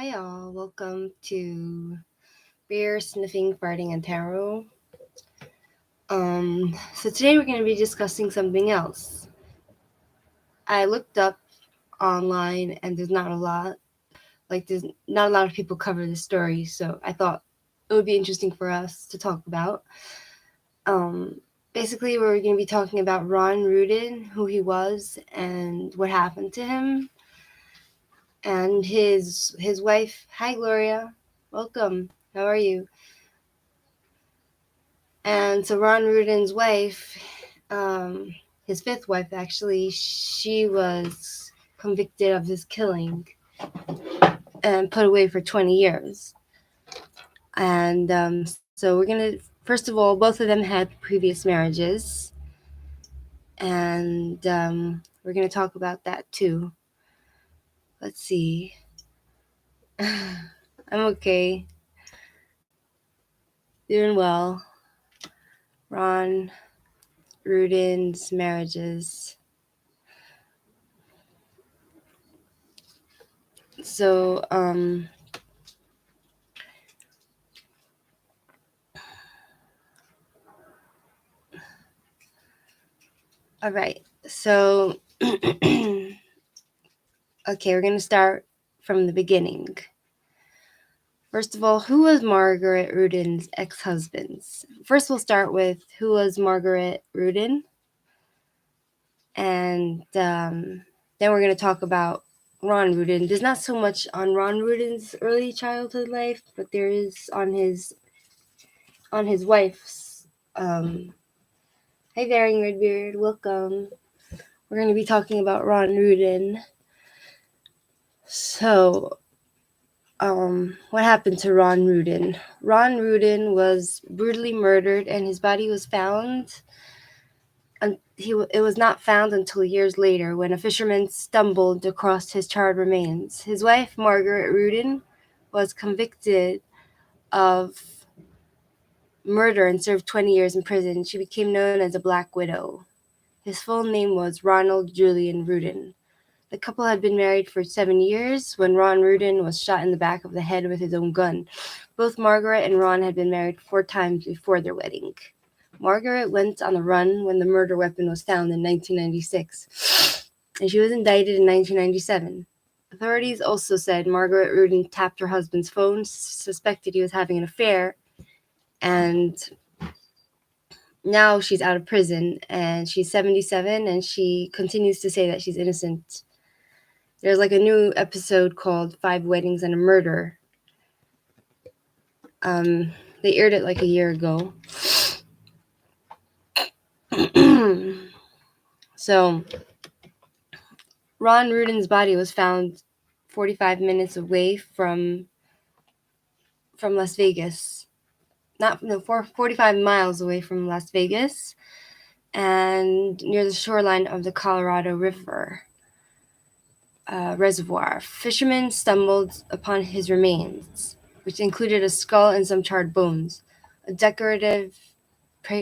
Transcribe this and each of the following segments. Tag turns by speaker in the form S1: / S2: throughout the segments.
S1: Hi all, welcome to Beer Sniffing, Farting, and Tarot. So today we're going to be discussing something else. I looked up online and there's not a lot of people cover this story, so I thought it would be interesting for us to talk about. Basically we're going to be talking about Ron Rudin, who he was and what happened to him, and his wife. Hi Gloria, welcome. How are you? And so Ron Rudin's wife, his fifth wife actually, she was convicted of his killing and put away for 20 years. And so we're going to, first of all, both of them had previous marriages. And we're going to talk about that too. Let's see. I'm okay. Doing well. Ron Rudin's marriages. So, all right. So, okay, we're going to start from the beginning. First of all, who was Margaret Rudin's ex-husbands? First, we'll start with who was Margaret Rudin. And then we're going to talk about Ron Rudin. There's not so much on Ron Rudin's early childhood life, but there is on his wife's. Hi there, Redbeard. Welcome. We're going to be talking about Ron Rudin. So, what happened to Ron Rudin? Ron Rudin was brutally murdered, and his body was found. It was not found until years later when a fisherman stumbled across his charred remains. His wife, Margaret Rudin, was convicted of murder and served 20 years in prison. She became known as a Black Widow. His full name was Ronald Julian Rudin. The couple had been married for 7 years when Ron Rudin was shot in the back of the head with his own gun. Both Margaret and Ron had been married 4 times before their wedding. Margaret went on the run when the murder weapon was found in 1996, and she was indicted in 1997. Authorities also said Margaret Rudin tapped her husband's phone, suspected he was having an affair, and now she's out of prison, and she's 77, and she continues to say that she's innocent. There's like a new episode called 5 Weddings and a Murder. They aired it like a year ago. So, Ron Rudin's body was found 45 minutes away from Las Vegas. 45 miles away from Las Vegas, and near the shoreline of the Colorado River reservoir. Fishermen stumbled upon his remains, which included a skull and some charred bones, a decorative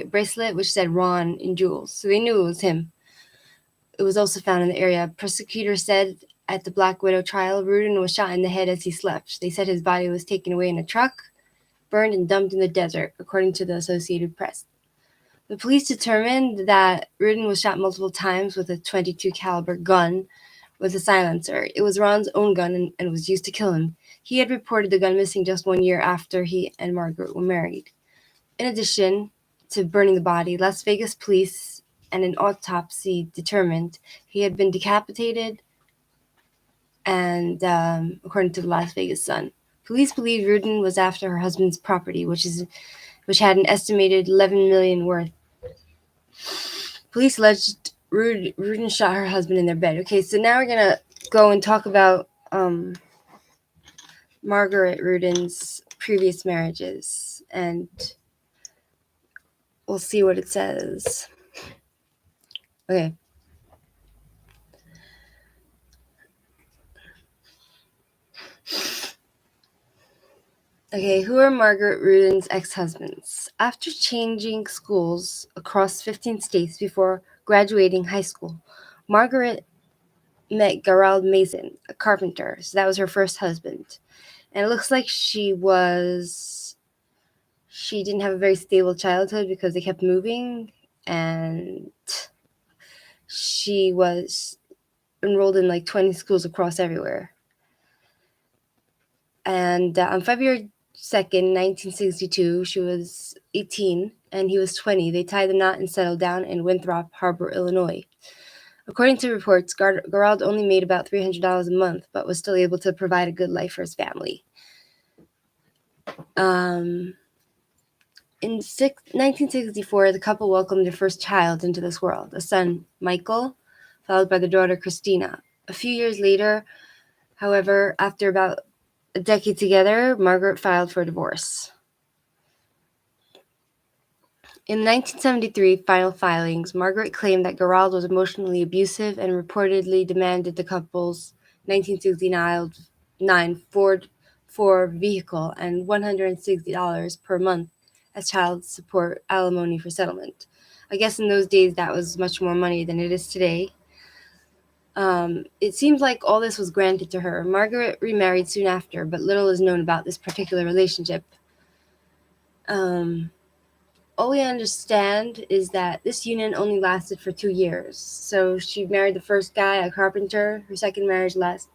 S1: bracelet which said Ron in jewels, so they knew it was him. It was also found in the area. Prosecutors said at the Black Widow trial, Rudin was shot in the head as he slept. They said his body was taken away in a truck, burned and dumped in the desert, according to the Associated Press. The police determined that Rudin was shot multiple times with a .22 caliber gun with a silencer. It was Ron's own gun and was used to kill him. He had reported the gun missing just 1 year after he and Margaret were married. In addition to burning the body, Las Vegas police and an autopsy determined he had been decapitated, and according to the Las Vegas Sun. Police believe Rudin was after her husband's property, which had an estimated $11 million worth. Police alleged Rudin shot her husband in their bed. Okay, so now we're gonna go and talk about Margaret Rudin's previous marriages, and we'll see what it says. Okay. Okay, who are Margaret Rudin's ex-husbands? After changing schools across 15 states before graduating high school, Margaret met Gerald Mason, a carpenter. So that was her first husband. And it looks like she didn't have a very stable childhood because they kept moving, and she was enrolled in like 20 schools across everywhere. And on February 2nd, 1962, she was 18 and he was 20. They tied the knot and settled down in Winthrop Harbor, Illinois. According to reports, Gerald only made about $300 a month, but was still able to provide a good life for his family. In 1964, the couple welcomed their first child into this world, a son, Michael, followed by their daughter, Christina. A few years later, however, after about a decade together, Margaret filed for divorce. In 1973 final filings, Margaret claimed that Gerald was emotionally abusive and reportedly demanded the couple's 1969 Ford vehicle and $160 per month as child support alimony for settlement. I guess in those days that was much more money than it is today. It seems like all this was granted to her. Margaret remarried soon after, but little is known about this particular relationship. All we understand is that this union only lasted for 2 years. So she married the first guy, a carpenter. Her second marriage lasted.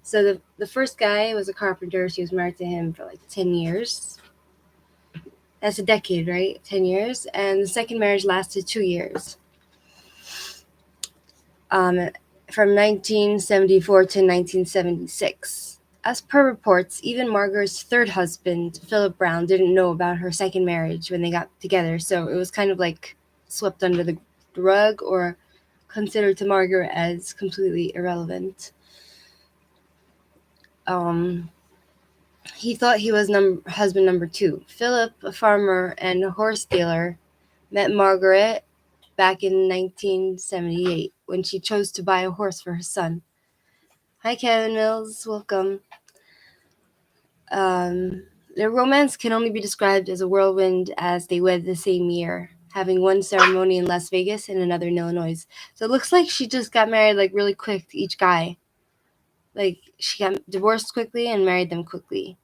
S1: So the first guy was a carpenter. She was married to him for like 10 years. That's a decade, right? 10 years. And the second marriage lasted 2 years. From 1974 to 1976. As per reports, even Margaret's third husband, Philip Brown, didn't know about her second marriage when they got together, so it was kind of like swept under the rug or considered to Margaret as completely irrelevant. He thought he was husband number 2. Philip, a farmer and a horse dealer, met Margaret back in 1978 when she chose to buy a horse for her son. Hi, Kevin Mills. Welcome. Their romance can only be described as a whirlwind as they wed the same year, having one ceremony in Las Vegas and another in Illinois. So it looks like she just got married like really quick to each guy. Like she got divorced quickly and married them quickly.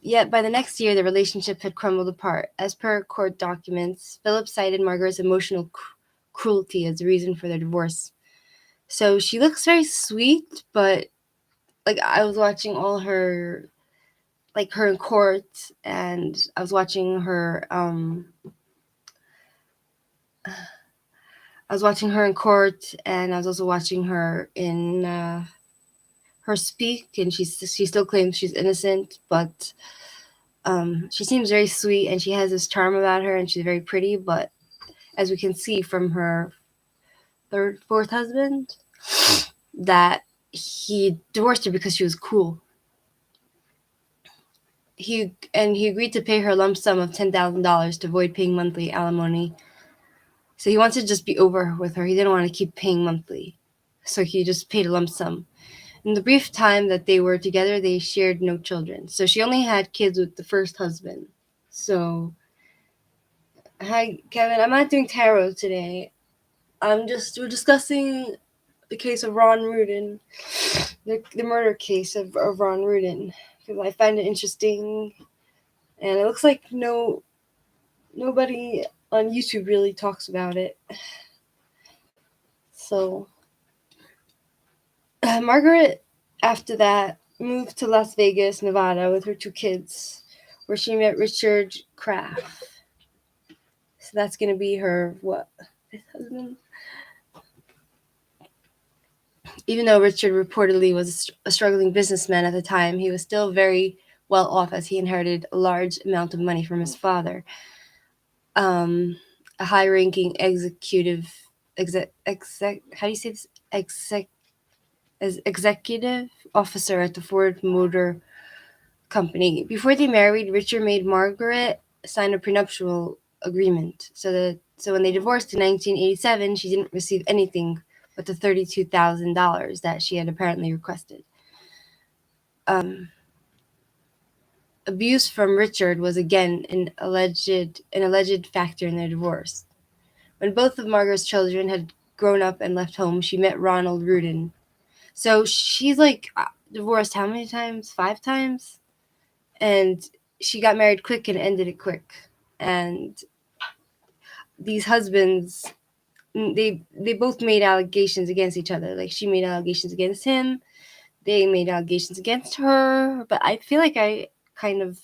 S1: Yet by the next year, the relationship had crumbled apart. As per court documents, Philip cited Margaret's emotional cruelty as the reason for their divorce. So she looks very sweet, but like I was watching all her, like her in court, and I was watching her. I was watching her in court, and I was also watching her in her speak, and she still claims she's innocent, but she seems very sweet, and she has this charm about her, and she's very pretty. But as we can see from her fourth husband, that he divorced her because she was cool. He agreed to pay her a lump sum of $10,000 to avoid paying monthly alimony. So he wanted to just be over with her. He didn't want to keep paying monthly. So he just paid a lump sum. In the brief time that they were together, they shared no children. So she only had kids with the first husband. So, hi, Kevin. I'm not doing tarot today. We're discussing the case of Ron Rudin, the murder case of Ron Rudin, because I find it interesting, and it looks like nobody on YouTube really talks about it. So Margaret, after that, moved to Las Vegas, Nevada, with her 2 kids, where she met Richard Kraft. So that's going to be her fifth husband. Even though Richard reportedly was a struggling businessman at the time, he was still very well off as he inherited a large amount of money from his father. A high-ranking executive officer at the Ford Motor Company. Before they married, Richard made Margaret sign a prenuptial agreement. So when they divorced in 1987, she didn't receive anything but the $32,000 that she had apparently requested. Abuse from Richard was again an alleged factor in their divorce. When both of Margaret's children had grown up and left home, she met Ronald Rudin. So she's like divorced how many times? 5 times? And she got married quick and ended it quick. And these husbands, they both made allegations against each other. Like she made allegations against him, they made allegations against her. But I feel like I kind of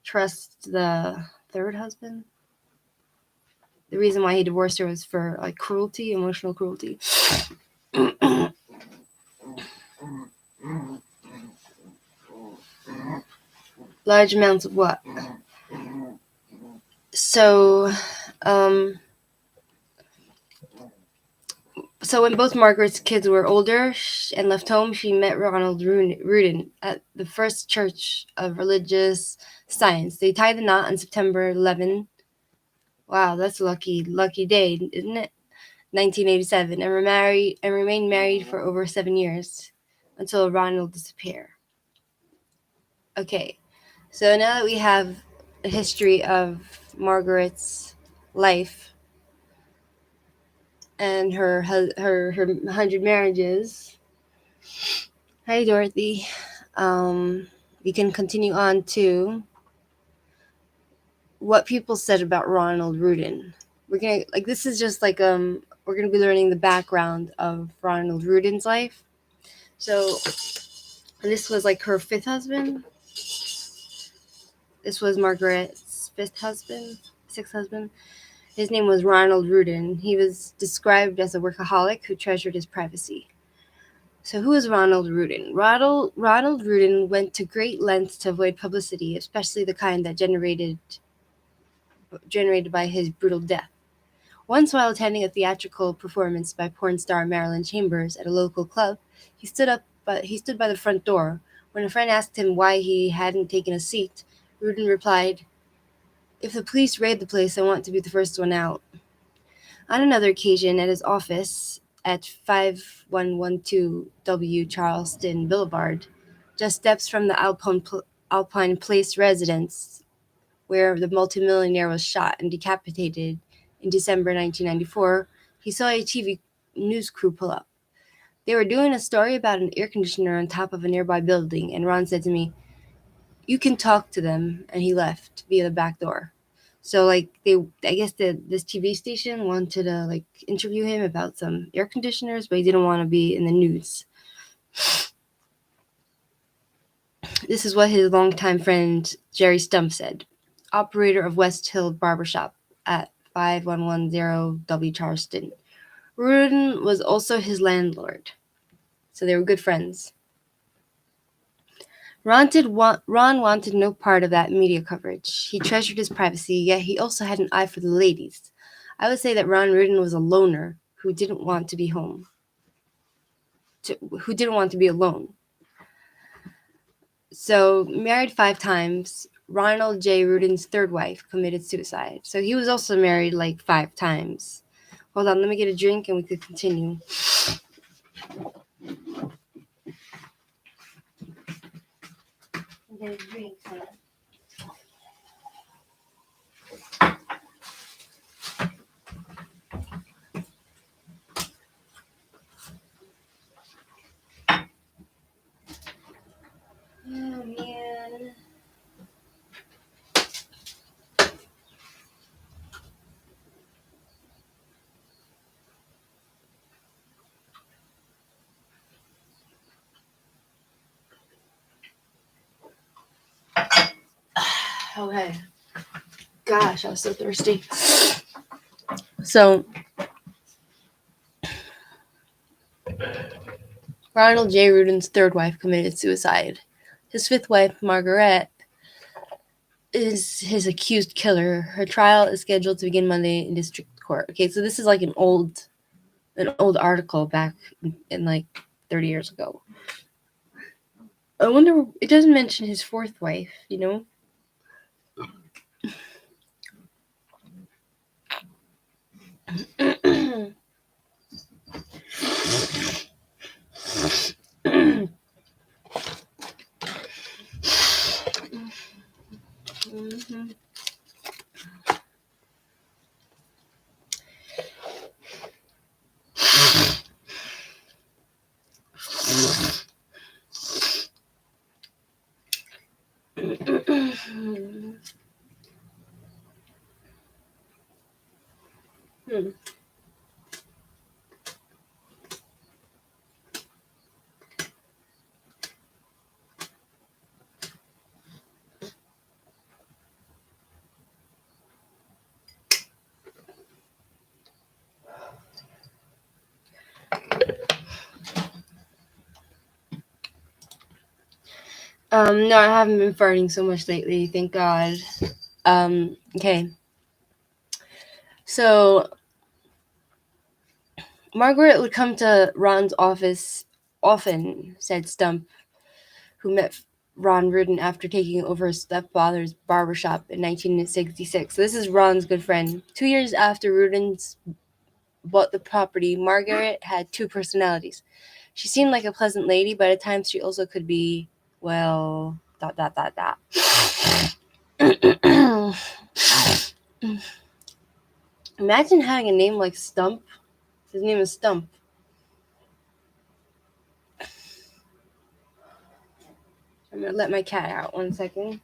S1: trust the third husband. The reason why he divorced her was for like cruelty, emotional cruelty. Large amounts of what? So, so when both Margaret's kids were older and left home, she met Ronald Rudin at the First Church of Religious Science. They tied the knot on September 11. Wow, that's a lucky day, isn't it? 1987, and remained married for over 7 years until Ronald disappeared. Okay, so now that we have a history of Margaret's life and her 100 marriages. Hi, Dorothy. We can continue on to what people said about Ronald Rudin. We're gonna this is just we're gonna be learning the background of Ronald Rudin's life. So this was like her 5th husband. This was Margaret's 6th husband. His name was Ronald Rudin. He was described as a workaholic who treasured his privacy. So who is Ronald Rudin? Ronald Rudin went to great lengths to avoid publicity, especially the kind that generated by his brutal death. Once, while attending a theatrical performance by porn star Marilyn Chambers at a local club, he stood by the front door. When a friend asked him why he hadn't taken a seat, Rudin replied, "If the police raid the place, I want to be the first one out." On another occasion, at his office at 5112W Charleston Boulevard, just steps from the Alpine Place residence where the multimillionaire was shot and decapitated in December 1994, he saw a TV news crew pull up. They were doing a story about an air conditioner on top of a nearby building, and Ron said to me, "You can talk to them," and he left via the back door. So I guess this TV station wanted to interview him about some air conditioners, but he didn't want to be in the news. This is what his longtime friend Jerry Stump said, operator of West Hill Barbershop at 5110W Charleston. Rudin was also his landlord, so they were good friends. Ron wanted no part of that media coverage. He treasured his privacy, yet he also had an eye for the ladies. I would say that Ron Rudin was a loner who didn't want to be home, who didn't want to be alone. So, married 5 times, Ronald J. Rudin's 3rd wife committed suicide. So he was also married 5 times. Hold on, let me get a drink and we could continue. Get a drink, huh? Oh, man. Okay. Gosh, I was so thirsty. So, Ronald J. Rudin's 3rd wife committed suicide. His 5th wife, Margaret, is his accused killer. Her trial is scheduled to begin Monday in district court. Okay, so this is an old article back in 30 years ago. I wonder, it doesn't mention his 4th wife, you know? Hmm. No, I haven't been farting so much lately, thank God. Okay. So Margaret would come to Ron's office often, said Stump, who met Ron Rudin after taking over his stepfather's barbershop in 1966. So this is Ron's good friend. 2 years after Rudin's bought the property, Margaret had two personalities. She seemed like a pleasant lady, but at times she also could be, well, dot dot dot dot. Imagine having a name like Stump. His name is Stump. I'm gonna let my cat out 1 second.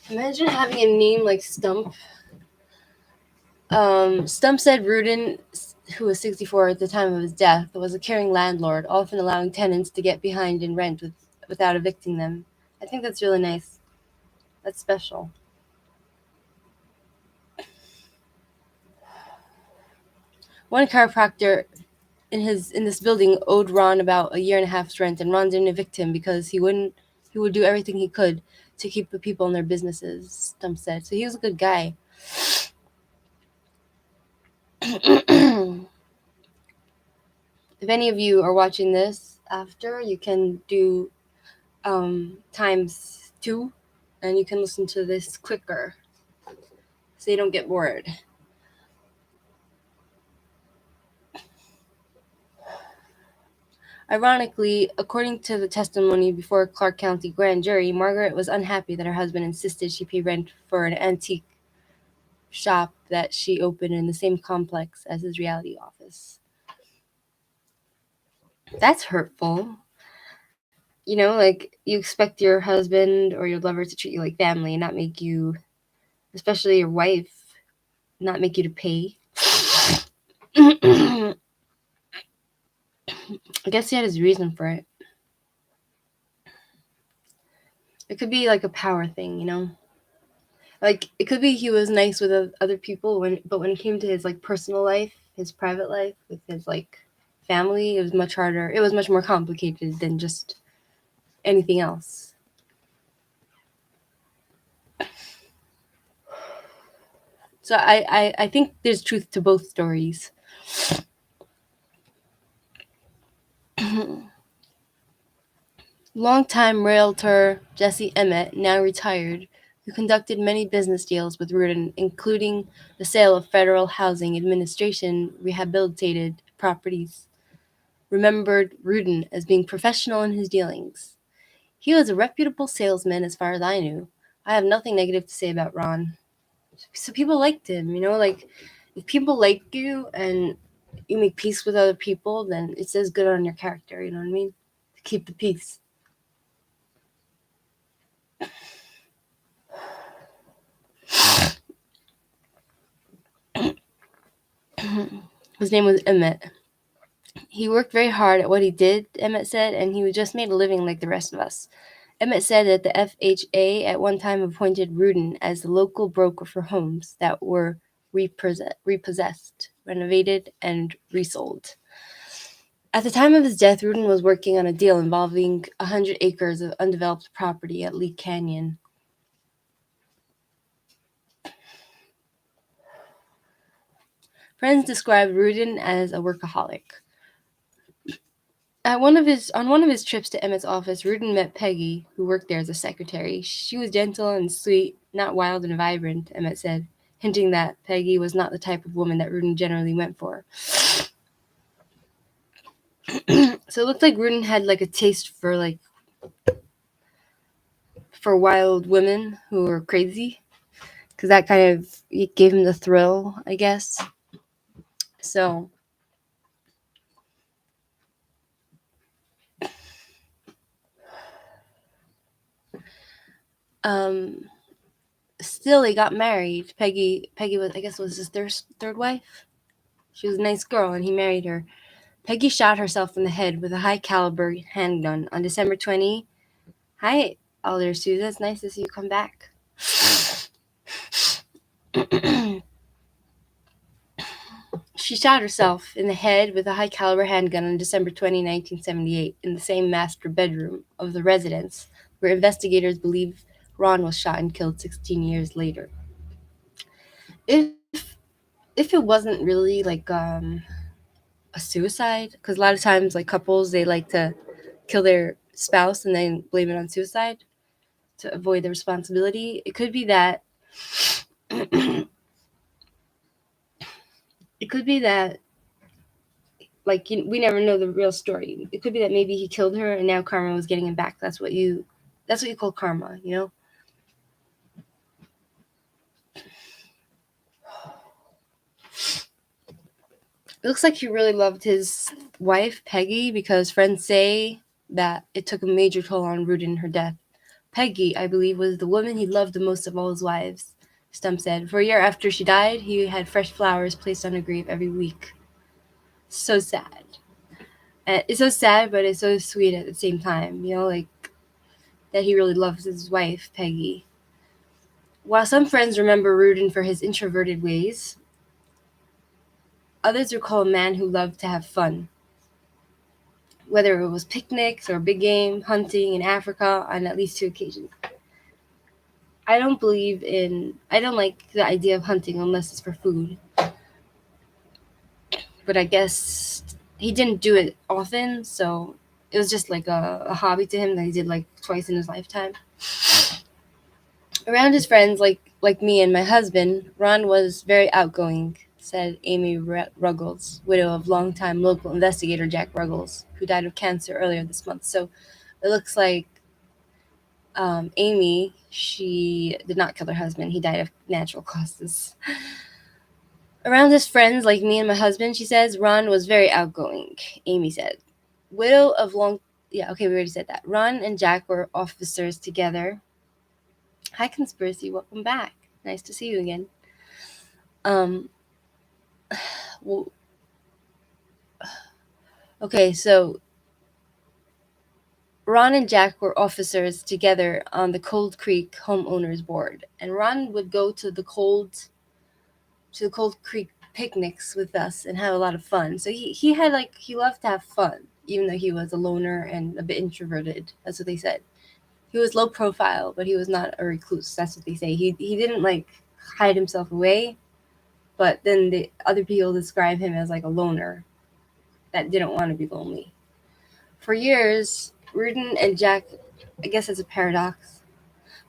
S1: Imagine having a name like Stump. Stump said Rudin, who was 64 at the time of his death, was a caring landlord, often allowing tenants to get behind in rent without evicting them. I think that's really nice. That's special. One chiropractor in this building owed Ron about a year and a half's rent, and Ron didn't evict him because he would do everything he could to keep the people in their businesses, Stump said. So he was a good guy. If any of you are watching this after, you can do times 2, and you can listen to this quicker so you don't get bored. Ironically, according to the testimony before Clark County grand jury, Margaret was unhappy that her husband insisted she pay rent for an antique shop that she opened in the same complex as his reality office. That's hurtful. You know, like you expect your husband or your lover to treat you like family and not make you, especially your wife, not make you to pay. I guess he had his reason for it. It could be like a power thing, you know? Like it could be he was nice with other people but when it came to his like personal life, his private life with his like family, it was much harder. It was much more complicated than just anything else. So I think there's truth to both stories. Longtime realtor Jesse Emmett, now retired, who conducted many business deals with Rudin, including the sale of Federal Housing Administration rehabilitated properties, remembered Rudin as being professional in his dealings. He was a reputable salesman as far as I knew. I have nothing negative to say about Ron. So people liked him, you know, like if people like you and you make peace with other people, then it says good on your character, you know what I mean? To keep the peace. His name was Emmett. He worked very hard at what he did, Emmett said, and he just made a living like the rest of us. Emmett said that the FHA at one time appointed Rudin as the local broker for homes that were repossessed, renovated, and resold. At the time of his death, Rudin was working on a deal involving 100 acres of undeveloped property at Lee Canyon. Friends described Rudin as a workaholic. On one of his trips to Emmett's office, Rudin met Peggy, who worked there as a secretary. She was gentle and sweet, not wild and vibrant, Emmett said, hinting that Peggy was not the type of woman that Rudin generally went for. So it looked like Rudin had like a taste for wild women who were crazy. because that kind of it gave him the thrill, I guess. So um still he got married. Peggy was, I guess, was his third wife. She was a nice girl and he married her. Peggy shot herself in the head with a high caliber handgun on December 20. Hi, Alder Souza. It's nice to see you come back. She shot herself in the head with a high caliber handgun on December 20, 1978, in the same master bedroom of the residence where investigators believe Ron was shot and killed 16 years later. If it wasn't really like a suicide, because a lot of times like couples, they like to kill their spouse and then blame it on suicide to avoid the responsibility. It could be that it could be that like we never know the real story. It could be that maybe he killed her and now karma was getting him back. That's what you call karma, you know? It looks like he really loved his wife, Peggy, because friends say that it took a major toll on Rudin in her death. Peggy, I believe, was the woman he loved the most of all his wives, Stump said. For a year after she died, he had fresh flowers placed on her grave every week. So sad. And it's so sad, but it's so sweet at the same time, you know, like that he really loves his wife, Peggy. While some friends remember Rudin for his introverted ways, others recall a man who loved to have fun. Whether it was picnics or big game hunting in Africa on at least 2 occasions. I don't like the idea of hunting unless it's for food. But I guess he didn't do it often, so it was just like a hobby to him that he did like twice in his lifetime. Around his friends, like me and my husband, Ron was very outgoing, said Amy Ruggles, widow of longtime local investigator Jack Ruggles, who died of cancer earlier this month. So it looks like Amy, she did not kill her husband. He died of natural causes. Around his friends, like me and my husband, she says, Ron was very outgoing, Amy said. Widow of long... Yeah, okay, we already said that. Ron and Jack were officers together. Hi, Conspiracy. Welcome back. Nice to see you again. Well, okay, so Ron and Jack were officers together on the Cold Creek Homeowners Board, and Ron would go to the Cold Creek picnics with us and have a lot of fun. So he loved to have fun, even though he was a loner and a bit introverted. That's what they said. He was low profile, but he was not a recluse. That's what they say. He didn't like hide himself away, but then the other people describe him as like a loner that didn't want to be lonely. For years, Rudin and Jack, I guess it's a paradox.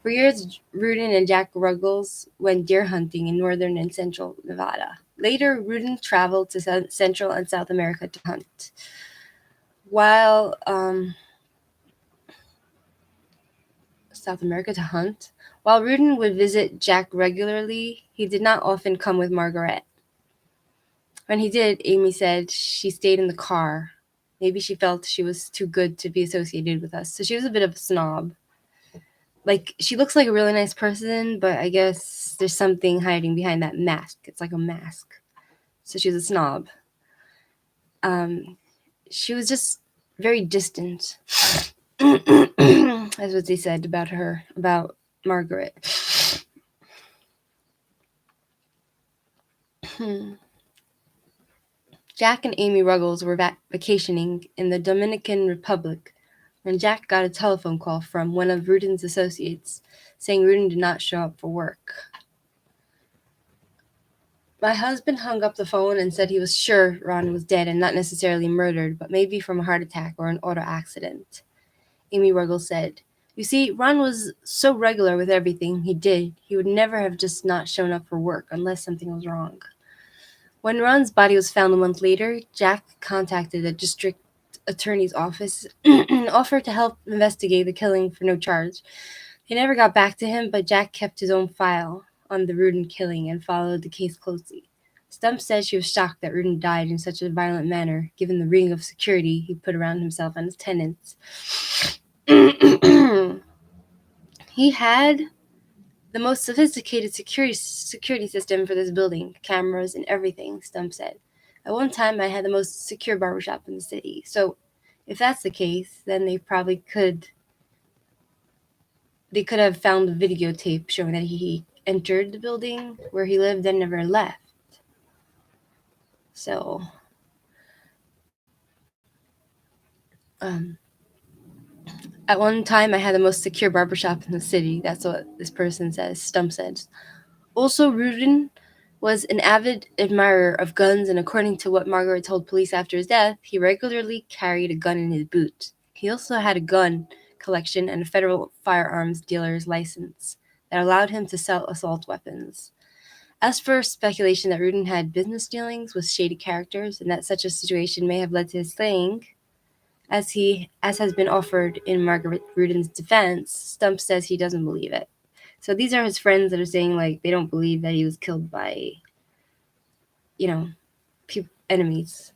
S1: For years, Rudin and Jack Ruggles went deer hunting in northern and central Nevada. Later, Rudin traveled to Central and South America to hunt. While Rudin would visit Jack regularly, he did not often come with Margaret. When he did, Amy said she stayed in the car. Maybe she felt she was too good to be associated with us. So she was a bit of a snob. Like, she looks like a really nice person, but I guess there's something hiding behind that mask. It's like a mask. So she was a snob. She was just very distant. That's what they said about her, about Margaret. Jack and Amy Ruggles were vacationing in the Dominican Republic when Jack got a telephone call from one of Rudin's associates saying Rudin did not show up for work. My husband hung up the phone and said he was sure Ron was dead and not necessarily murdered, but maybe from a heart attack or an auto accident. Amy Ruggles said, You see, Ron was so regular with everything he did, he would never have just not shown up for work unless something was wrong. When Ron's body was found a month later, Jack contacted the district attorney's office and offered to help investigate the killing for no charge. They never got back to him, but Jack kept his own file. on the Rudin killing and followed the case closely. Stump said she was shocked that Rudin died in such a violent manner, given the ring of security he put around himself and his tenants. He had the most sophisticated security system for this building, cameras and everything, Stump said. At one time, I had the most secure barbershop in the city. So, if that's the case, then they could have found the videotape showing that he entered the building where he lived and never left. So, at one time, I had the most secure barbershop in the city. That's what this person says, Stump said. Also, Rudin was an avid admirer of guns, and according to what Margaret told police after his death, he regularly carried a gun in his boot. He also had a gun collection and a federal firearms dealer's license that allowed him to sell assault weapons. As for speculation that Rudin had business dealings with shady characters and that such a situation may have led to his slaying, as has been offered in Margaret Rudin's defense, Stump says he doesn't believe it. So these are his friends that are saying, like, they don't believe that he was killed by, enemies.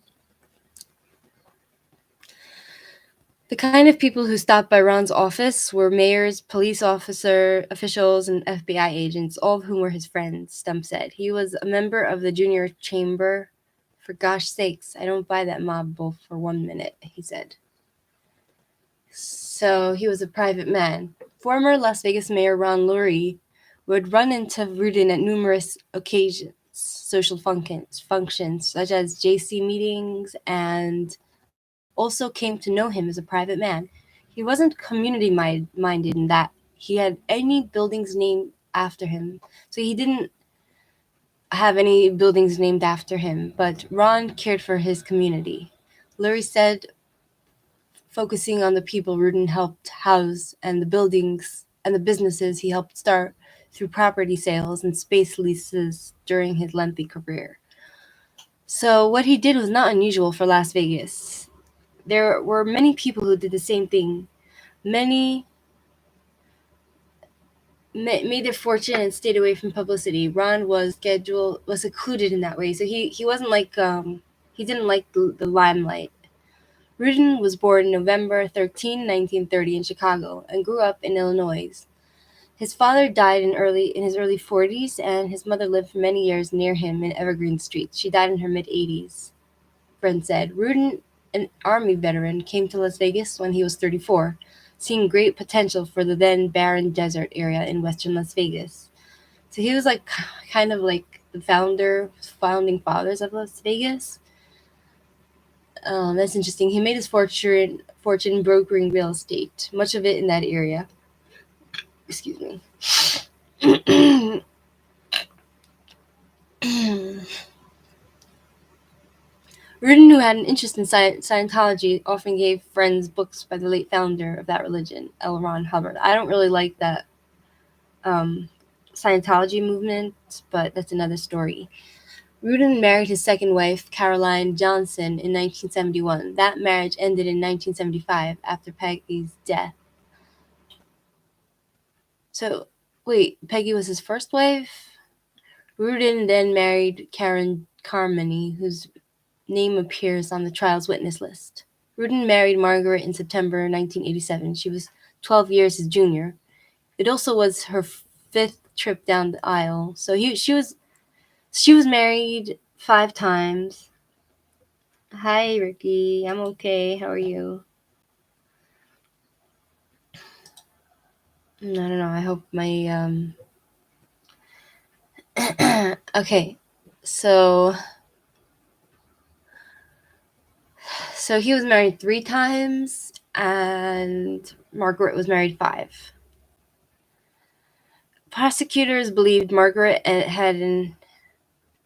S1: The kind of people who stopped by Ron's office were mayors, police officials, and FBI agents, all of whom were his friends, Stump said. He was a member of the junior chamber. For gosh sakes, I don't buy that mob bull for 1 minute, he said. So he was a private man. Former Las Vegas Mayor Ron Rudin would run into Rudin at numerous occasions, social functions such as JC meetings, and also came to know him as a private man. He wasn't community-minded in that he had any buildings named after him. So he didn't have any buildings named after him, but Ron cared for his community. Lurie said, focusing on the people Rudin helped house and the buildings and the businesses he helped start through property sales and space leases during his lengthy career. So what he did was not unusual for Las Vegas. There were many people who did the same thing. Many made their fortune and stayed away from publicity. Ron was secluded in that way, so he wasn't like he didn't like the limelight. Rudin was born November 13, 1930 in Chicago and grew up in Illinois. His father died in his early 40s, and his mother lived for many years near him in Evergreen Street. She died in her mid-80s, friend said. Rudin, an Army veteran, came to Las Vegas when he was 34, seeing great potential for the then barren desert area in western Las Vegas. So he was like kind of like the founding fathers of Las Vegas. That's interesting. He made his fortune brokering real estate, much of it in that area. Excuse me. Rudin, who had an interest in Scientology, often gave friends books by the late founder of that religion, L. Ron Hubbard. I don't really like that Scientology movement, but that's another story. Rudin married his second wife, Caroline Johnson, in 1971. That marriage ended in 1975 after Peggy's death. So, wait, Peggy was his first wife? Rudin then married Karen Carmody, whose name appears on the trial's witness list. Rudin married Margaret in September 1987. She was 12 years his junior. It also was her fifth trip down the aisle. So she was married 5 times. Hi, Ricky. I'm okay. How are you? I don't know. I hope my okay. So he was married 3 times, and Margaret was married 5. Prosecutors believed Margaret and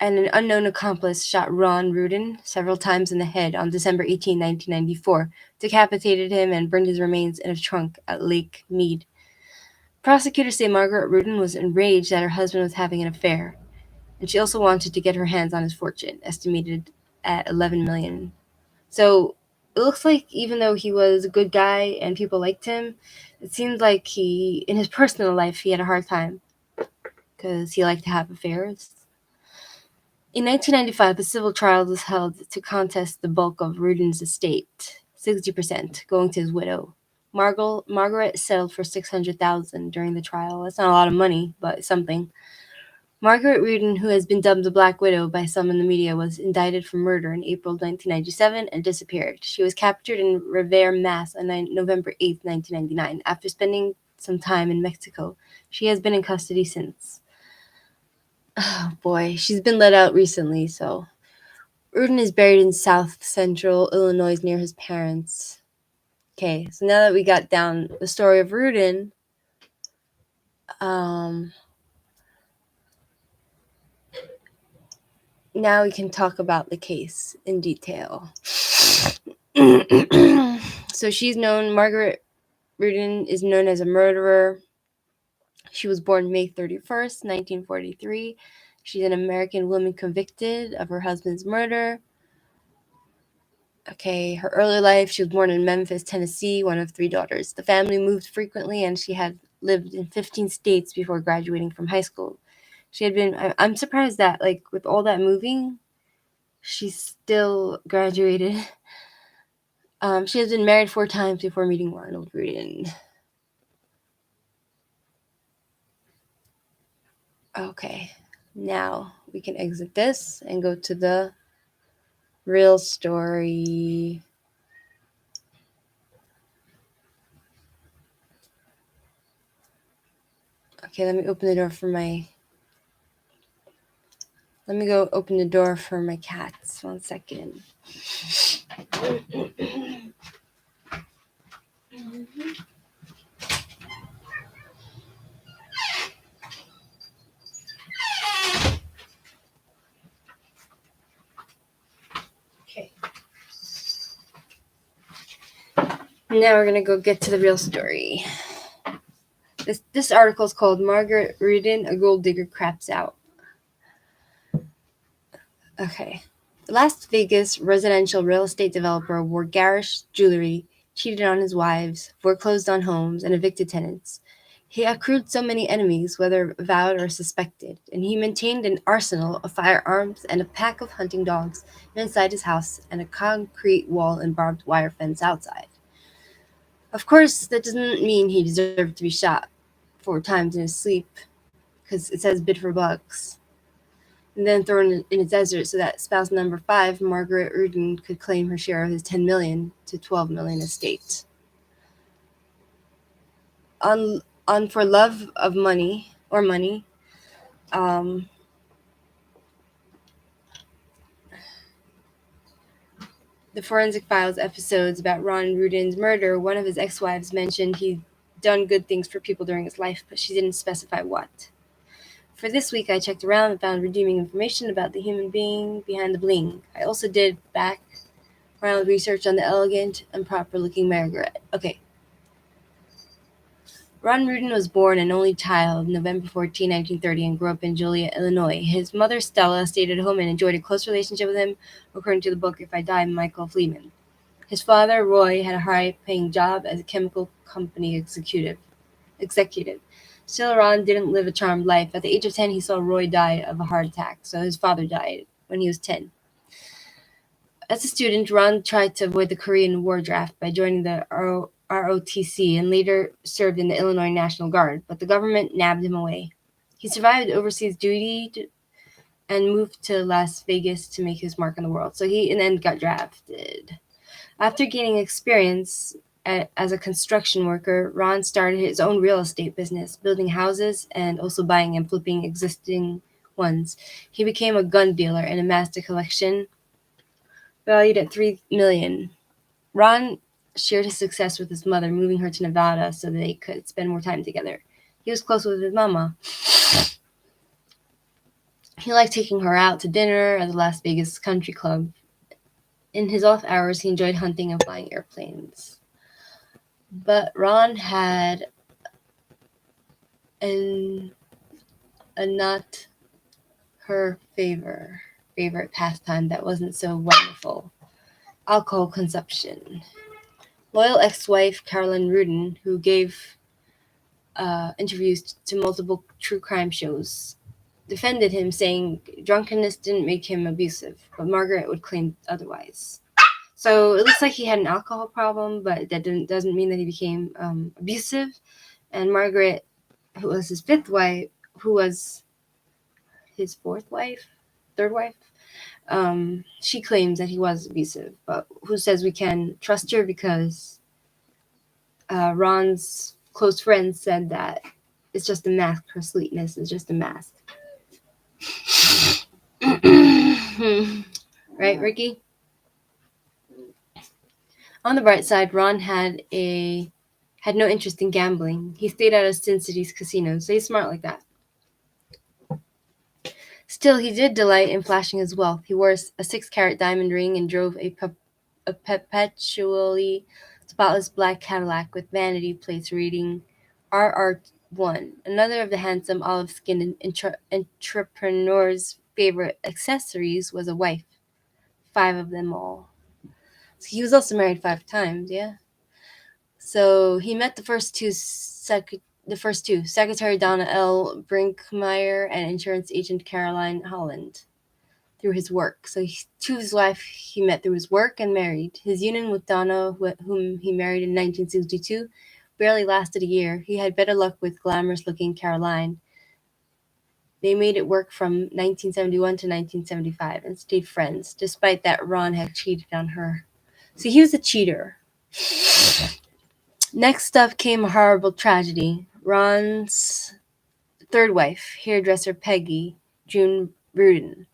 S1: an unknown accomplice shot Ron Rudin several times in the head on December 18, 1994, decapitated him, and burned his remains in a trunk at Lake Mead. Prosecutors say Margaret Rudin was enraged that her husband was having an affair, and she also wanted to get her hands on his fortune, estimated at $11 million. So it looks like even though he was a good guy and people liked him, it seemed like in his personal life, he had a hard time. because he liked to have affairs. In 1995, a civil trial was held to contest the bulk of Rudin's estate, 60%, going to his widow. Margaret settled for $600,000 during the trial. That's not a lot of money, but it's something. Margaret Rudin, who has been dubbed the Black Widow by some in the media, was indicted for murder in April 1997 and disappeared. She was captured in Revere, Mass. on November 8, 1999. After spending some time in Mexico, she has been in custody since. Oh boy, she's been let out recently, so. Rudin is buried in South Central Illinois near his parents. Okay, so now that we got down the story of Rudin, now we can talk about the case in detail. So Margaret Rudin is known as a murderer. She was born May 31st, 1943. She's an American woman convicted of her husband's murder. Okay, her early life, she was born in Memphis, Tennessee, one of 3 daughters. The family moved frequently, and she had lived in 15 states before graduating from high school. I'm surprised that, like, with all that moving, she still graduated. She has been married 4 times before meeting Ronald Rudin. Okay, now we can exit this and go to the real story. Okay, let me go open the door for my cats. 1 second. Okay. Now we're going to go get to the real story. This article is called Margaret Rudin, a Gold Digger Craps Out. Okay. The Las Vegas residential real estate developer wore garish jewelry, cheated on his wives, foreclosed on homes, and evicted tenants. He accrued so many enemies, whether avowed or suspected, and he maintained an arsenal of firearms and a pack of hunting dogs inside his house and a concrete wall and barbed wire fence outside. Of course, that doesn't mean he deserved to be shot 4 times in his sleep, because it says bid for bucks, and then thrown in a desert so that spouse number 5, Margaret Rudin, could claim her share of his $10 million to $12 million estate. On for love of money, the Forensic Files episodes about Ron Rudin's murder, one of his ex-wives mentioned he'd done good things for people during his life, but she didn't specify what. For this week, I checked around and found redeeming information about the human being behind the bling. I also did background research on the elegant and proper-looking Margaret. Okay. Ron Rudin was born an only child November 14, 1930, and grew up in Joliet, Illinois. His mother, Stella, stayed at home and enjoyed a close relationship with him, according to the book If I Die, Michael Fleeman. His father, Roy, had a high-paying job as a chemical company executive. Still, Ron didn't live a charmed life. At the age of 10, he saw Roy die of a heart attack, so his father died when he was 10. As a student, Ron tried to avoid the Korean War draft by joining the ROTC and later served in the Illinois National Guard, but the government nabbed him away. He survived overseas duty and moved to Las Vegas to make his mark on the world, so he in the end got drafted. After gaining experience as a construction worker, Ron started his own real estate business, building houses and also buying and flipping existing ones. He became a gun dealer and amassed a collection valued at $3 million. Ron shared his success with his mother, moving her to Nevada so they could spend more time together. He was close with his mama. He liked taking her out to dinner at the Las Vegas Country Club. In his off hours, he enjoyed hunting and flying airplanes. But Ron had a not her favorite pastime that wasn't so wonderful: alcohol consumption. Loyal ex-wife Carolyn Rudin, who gave interviews to multiple true crime shows, defended him, saying drunkenness didn't make him abusive, but Margaret would claim otherwise. So it looks like he had an alcohol problem, but that doesn't mean that he became abusive. And Margaret, who was his fifth wife, who was his third wife, she claims that he was abusive, but who says we can trust her because Ron's close friends said that it's just a mask. Her sweetness is just a mask. Right, Ricky? On the bright side, Ron had no interest in gambling. He stayed out of Sin City's casinos, so he's smart like that. Still, he did delight in flashing his wealth. He wore a 6-carat diamond ring and drove a perpetually spotless black Cadillac with vanity plates reading RR1. Another of the handsome olive-skinned entrepreneur's favorite accessories was a wife. 5 of them all. So he was also married 5 times, yeah? So he met the first two, Secretary Donna L. Brinkmeyer and insurance agent Caroline Holland, through his work. So to his wife he met through his work and married. His union with Donna, whom he married in 1962, barely lasted a year. He had better luck with glamorous-looking Caroline. They made it work from 1971 to 1975 and stayed friends, despite that Ron had cheated on her. So he was a cheater. Next up came a horrible tragedy. Ron's third wife, hairdresser Peggy June Rudin.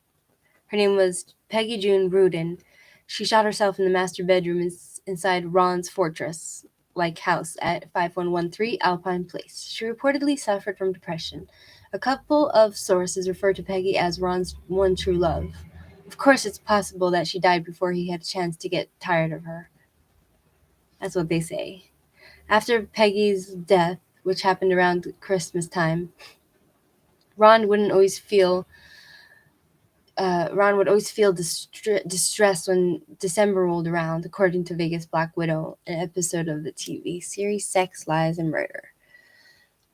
S1: Her name was Peggy June Rudin. She shot herself in the master bedroom inside Ron's fortress-like house at 5113 Alpine Place. She reportedly suffered from depression. A couple of sources refer to Peggy as Ron's one true love. Of course, it's possible that she died before he had a chance to get tired of her. That's what they say. After Peggy's death, which happened around Christmas time, Ron would always feel distressed when December rolled around, according to Vegas Black Widow, an episode of the TV series Sex, Lies, and Murder.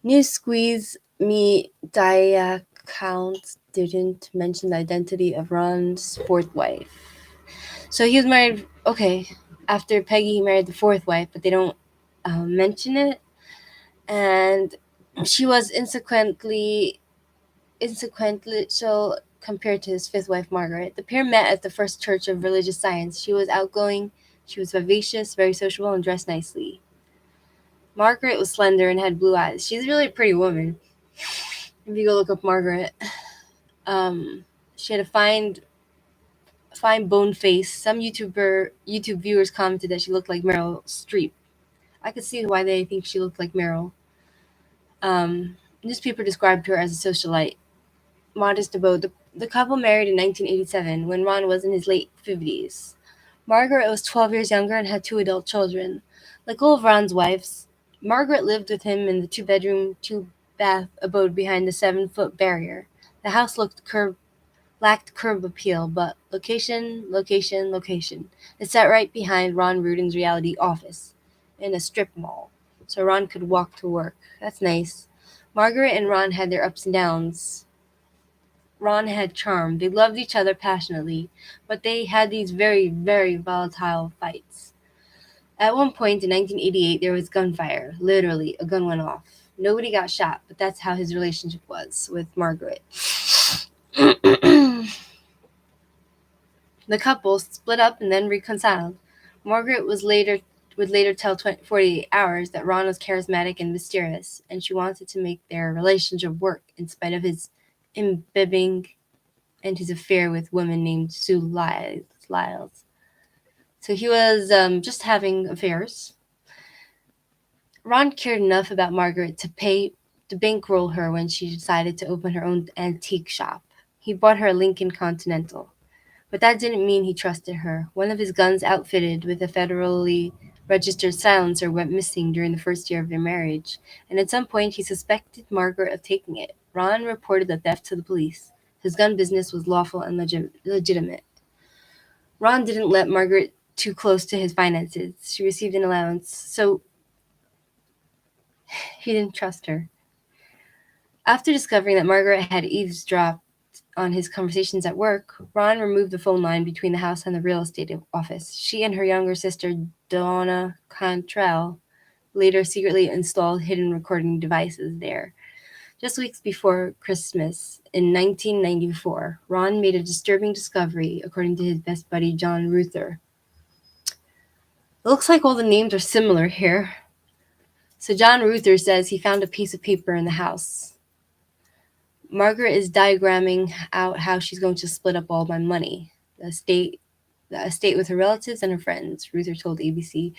S1: News Squeeze Me Diacounts didn't mention the identity of Ron's fourth wife. So he was married, after Peggy, he married the fourth wife, but they don't mention it. And she was insequential compared to his fifth wife, Margaret. The pair met at the First Church of Religious Science. She was outgoing, she was vivacious, very sociable, and dressed nicely. Margaret was slender and had blue eyes. She's really a pretty woman. If you go look up Margaret, she had a fine bone face. Some YouTube viewers commented that she looked like Meryl Streep. I could see why they think she looked like Meryl. Newspaper described her as a socialite. Modest abode. The couple married in 1987 when Ron was in his late 50s. Margaret was 12 years younger and had 2 adult children. Like all of Ron's wives, Margaret lived with him in the 2-bedroom, 2-bath abode behind the 7-foot barrier. The house lacked curb appeal, but location. It sat right behind Ron Rudin's reality office in a strip mall, so Ron could walk to work. That's nice. Margaret and Ron had their ups and downs. Ron had charm. They loved each other passionately, but they had these very, very volatile fights. At one point in 1988, there was gunfire. Literally, a gun went off. Nobody got shot, but that's how his relationship was with Margaret. The couple split up and then reconciled. Margaret would later tell 48 Hours that Ron was charismatic and mysterious, and she wanted to make their relationship work in spite of his imbibing and his affair with a woman named Sue Lyles. So he was just having affairs. Ron cared enough about Margaret to bankroll her when she decided to open her own antique shop. He bought her a Lincoln Continental. But that didn't mean he trusted her. One of his guns, outfitted with a federally registered silencer, went missing during the first year of their marriage, and at some point he suspected Margaret of taking it. Ron reported the theft to the police. His gun business was lawful and legitimate. Ron didn't let Margaret too close to his finances. She received an allowance, so He didn't trust her. After discovering that Margaret had eavesdropped on his conversations at work, Ron removed the phone line between the house and the real estate office. She and her younger sister, Donna Cantrell, later secretly installed hidden recording devices there. Just weeks before Christmas in 1994, Ron made a disturbing discovery, according to his best buddy John Ruther. It looks like all the names are similar here. So John Ruther says he found a piece of paper in the house. Margaret is diagramming out how she's going to split up all my money. The estate with her relatives and her friends, Ruther told ABC.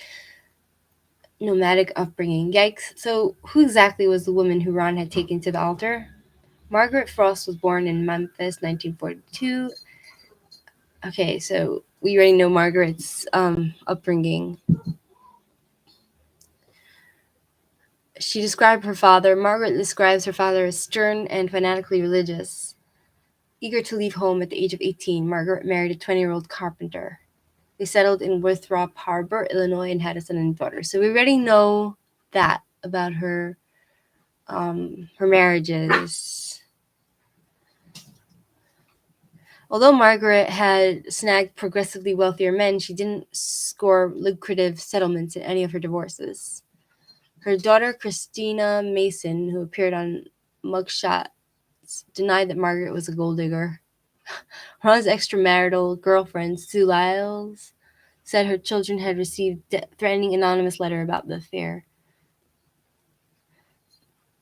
S1: Nomadic upbringing. Yikes. So who exactly was the woman who Ron had taken to the altar? Margaret Frost was born in Memphis, 1942. Okay, so we already know Margaret's upbringing. Margaret describes her father as stern and fanatically religious. Eager to leave home at the age of 18, Margaret married a 20-year-old carpenter. They settled in Winthrop Harbor, Illinois, and had a son and daughter. So we already know that about her marriages. Although Margaret had snagged progressively wealthier men, she didn't score lucrative settlements in any of her divorces. Her daughter, Christina Mason, who appeared on mugshots, denied that Margaret was a gold digger. Ron's extramarital girlfriend, Sue Lyles, said her children had received threatening anonymous letter about the affair.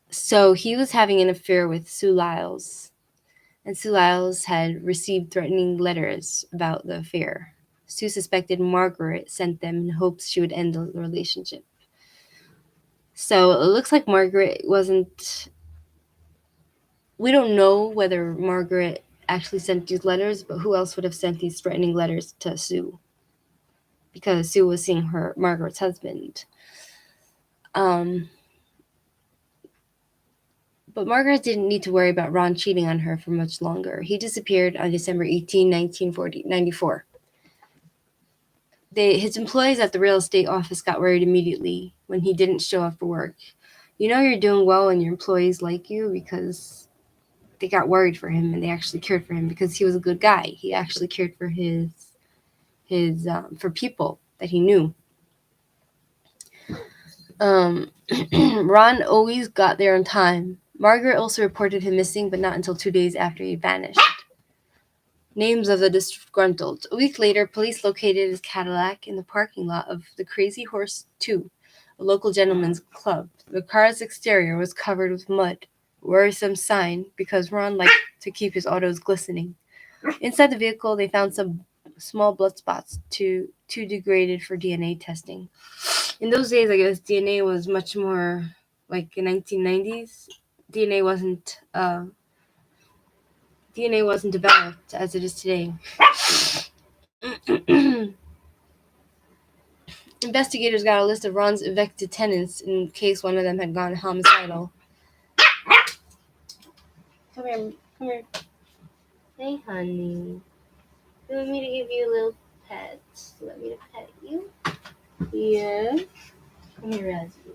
S1: So he was having an affair with Sue Lyles, and Sue Lyles had received threatening letters about the affair. Sue suspected Margaret sent them in hopes she would end the relationship. So it looks like Margaret wasn't... We don't know whether Margaret actually sent these letters, but who else would have sent these threatening letters to Sue? Because Sue was seeing Margaret's husband. But Margaret didn't need to worry about Ron cheating on her for much longer. He disappeared on December 18, 1994. His employees at the real estate office got worried immediately when he didn't show up for work. You know you're doing well when your employees like you because they got worried for him and they actually cared for him because he was a good guy. He actually cared for for people that he knew. Ron always got there on time. Margaret also reported him missing, but not until 2 days after he vanished. Names of the disgruntled. A week later, police located his Cadillac in the parking lot of the Crazy Horse 2, a local gentleman's club. The car's exterior was covered with mud, a worrisome sign because Ron liked to keep his autos glistening. Inside the vehicle, they found some small blood spots, too degraded for DNA testing. In those days, I guess DNA was much more like in 1990s. DNA wasn't developed as it is today. Investigators got a list of Ron's evicted tenants in case one of them had gone homicidal. Come here. Hey, honey. You want me to give you a little pet? You want me to pet you? Yeah. Come here, Raspy.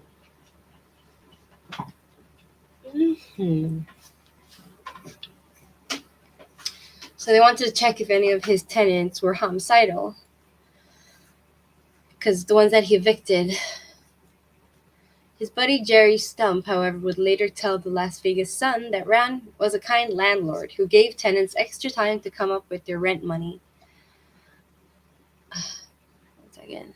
S1: So they wanted to check if any of his tenants were homicidal. Because the ones that he evicted. His buddy Jerry Stump, however, would later tell the Las Vegas Sun that Ron was a kind landlord who gave tenants extra time to come up with their rent money. Once again.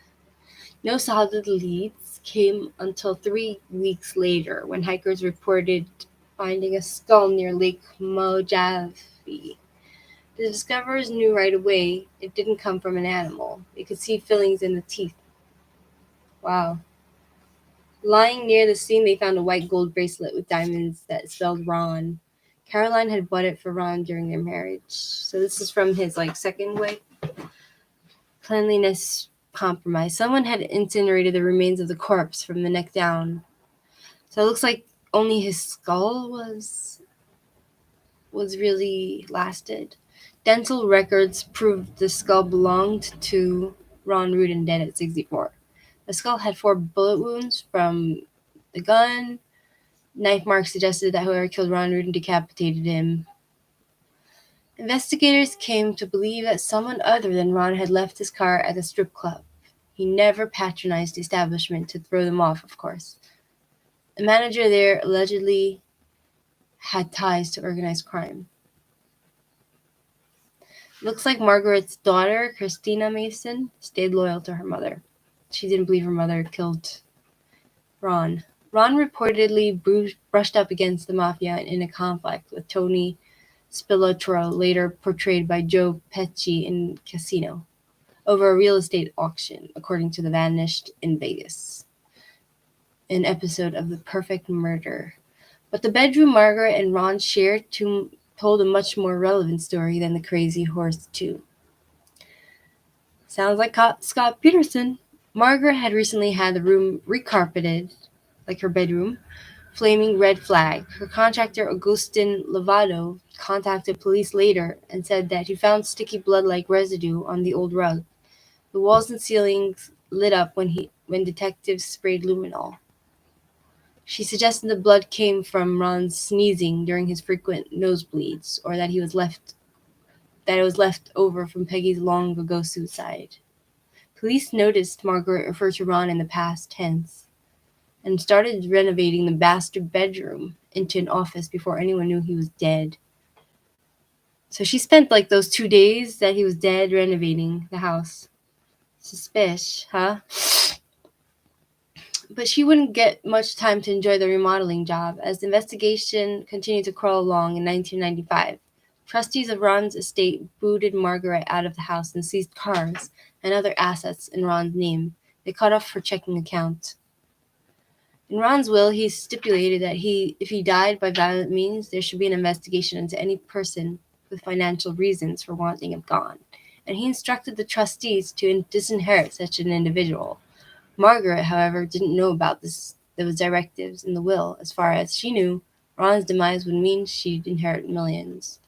S1: No solid leads came until 3 weeks later when hikers reported finding a skull near Lake Mojave. The discoverers knew right away it didn't come from an animal. They could see fillings in the teeth. Wow. Lying near the scene, they found a white gold bracelet with diamonds that spelled Ron. Caroline had bought it for Ron during their marriage. So this is from his second wife. Cleanliness compromise. Someone had incinerated the remains of the corpse from the neck down. So it looks like only his skull was really lasted. Dental records proved the skull belonged to Ron Rudin, dead at 64. The skull had 4 bullet wounds from the gun. Knife marks suggested that whoever killed Ron Rudin decapitated him. Investigators came to believe that someone other than Ron had left his car at the strip club. He never patronized the establishment to throw them off, of course. The manager there allegedly had ties to organized crime. Looks like Margaret's daughter, Christina Mason, stayed loyal to her mother. She didn't believe her mother killed Ron. Ron reportedly brushed up against the mafia in a conflict with Tony Spilotro, later portrayed by Joe Pesci in Casino, over a real estate auction, according to The Vanished in Vegas, an episode of The Perfect Murder. But the bedroom Margaret and Ron shared told a much more relevant story than the Crazy Horse 2. Sounds like Scott Peterson. Margaret had recently had the room recarpeted, like her bedroom. Flaming red flag. Her contractor, Agustin Lovato, contacted police later and said that he found sticky blood-like residue on the old rug. The walls and ceilings lit up when detectives sprayed luminol. She suggested the blood came from Ron's sneezing during his frequent nosebleeds, or that it was left over from Peggy's long ago suicide. Police noticed Margaret refer to Ron in the past tense and started renovating the bastard bedroom into an office before anyone knew he was dead. So she spent like those 2 days that he was dead renovating the house. Suspicious, huh? But she wouldn't get much time to enjoy the remodeling job as the investigation continued to crawl along in 1995. Trustees of Ron's estate booted Margaret out of the house and seized cars and other assets in Ron's name. They cut off her checking account. In Ron's will, he stipulated that if he died by violent means, there should be an investigation into any person with financial reasons for wanting him gone, and he instructed the trustees to disinherit such an individual. Margaret, however, didn't know about those directives in the will. As far as she knew, Ron's demise would mean she'd inherit millions.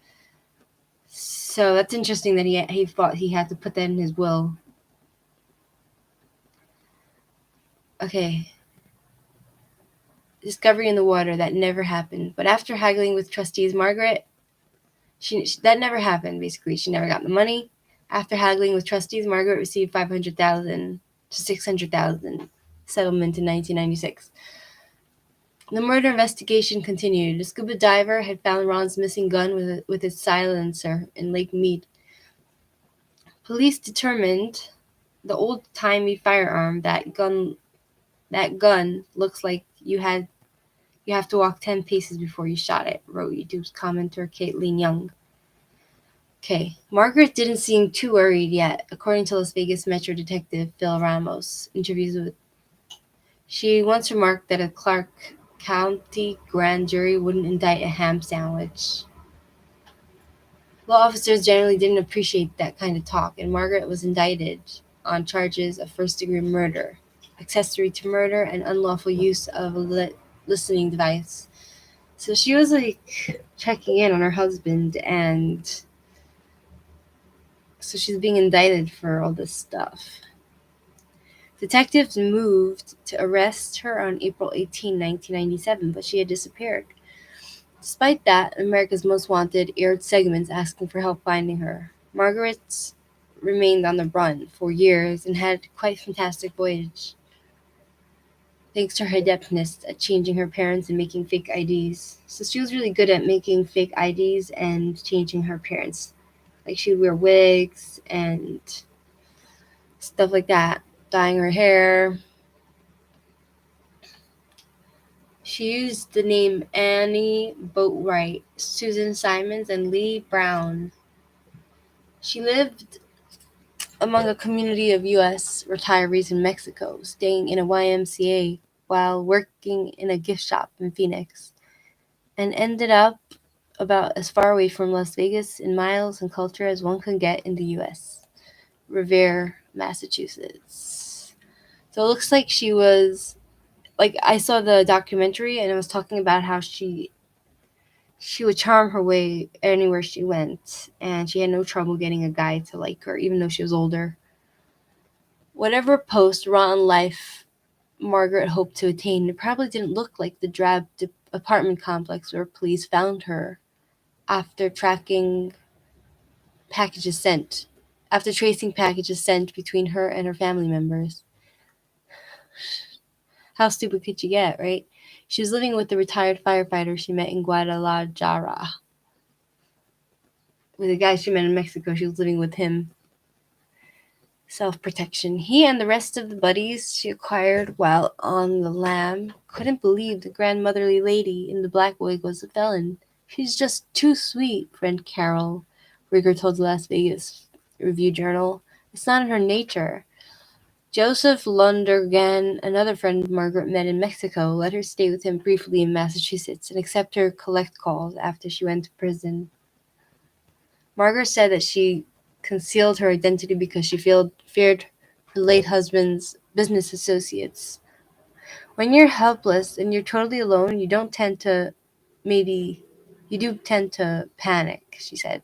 S1: So that's interesting that he thought he had to put that in his will. Okay. Discovery in the water that never happened. But after haggling with trustees, Margaret, that never happened. Basically, she never got the money. After haggling with trustees, Margaret received $500,000 to $600,000 settlement in 1996. The murder investigation continued. A scuba diver had found Ron's missing gun with its silencer in Lake Mead. Police determined the old-timey firearm. That gun looks like you have to walk 10 paces before you shot it, wrote YouTube's commenter Caitlin Young. Okay, Margaret didn't seem too worried yet, according to Las Vegas Metro Detective Phil Ramos. She once remarked that a Clark County grand jury wouldn't indict a ham sandwich. Law officers generally didn't appreciate that kind of talk, and Margaret was indicted on charges of first-degree murder, accessory to murder, and unlawful use of a listening device. So she was like checking in on her husband, and so she's being indicted for all this stuff. Detectives moved to arrest her on April 18, 1997, but she had disappeared. Despite that, America's Most Wanted aired segments asking for help finding her. Margaret remained on the run for years and had quite a fantastic voyage, thanks to her adeptness at changing her parents and making fake IDs. So she was really good at making fake IDs and changing her parents. Like she would wear wigs and stuff like that, dyeing her hair. She used the name Annie Boatwright, Susan Simons, and Lee Brown. She lived among a community of U.S. retirees in Mexico, staying in a YMCA while working in a gift shop in Phoenix, and ended up about as far away from Las Vegas in miles and culture as one can get in the U.S., Revere, Massachusetts. So it looks like she was, like, I saw the documentary and it was talking about how she would charm her way anywhere she went, and she had no trouble getting a guy to like her, even though she was older. Whatever post Ron Life Margaret hoped to attain. It probably didn't look like the drab apartment complex where police found her after tracing packages sent between her and her family members. How stupid could you get, right? She was living with the retired firefighter she met in Guadalajara. With the guy she met in Mexico, she was living with him. Self-protection. He and the rest of the buddies she acquired while on the lam couldn't believe the grandmotherly lady in the black wig was a felon. She's just too sweet, friend Carol, Rigger told the Las Vegas Review-Journal. It's not in her nature. Joseph Lundergan, another friend Margaret met in Mexico, let her stay with him briefly in Massachusetts and accept her collect calls after she went to prison. Margaret said that she concealed her identity because she feared her late husband's business associates. When you're helpless and you're totally alone, you do tend to panic, she said.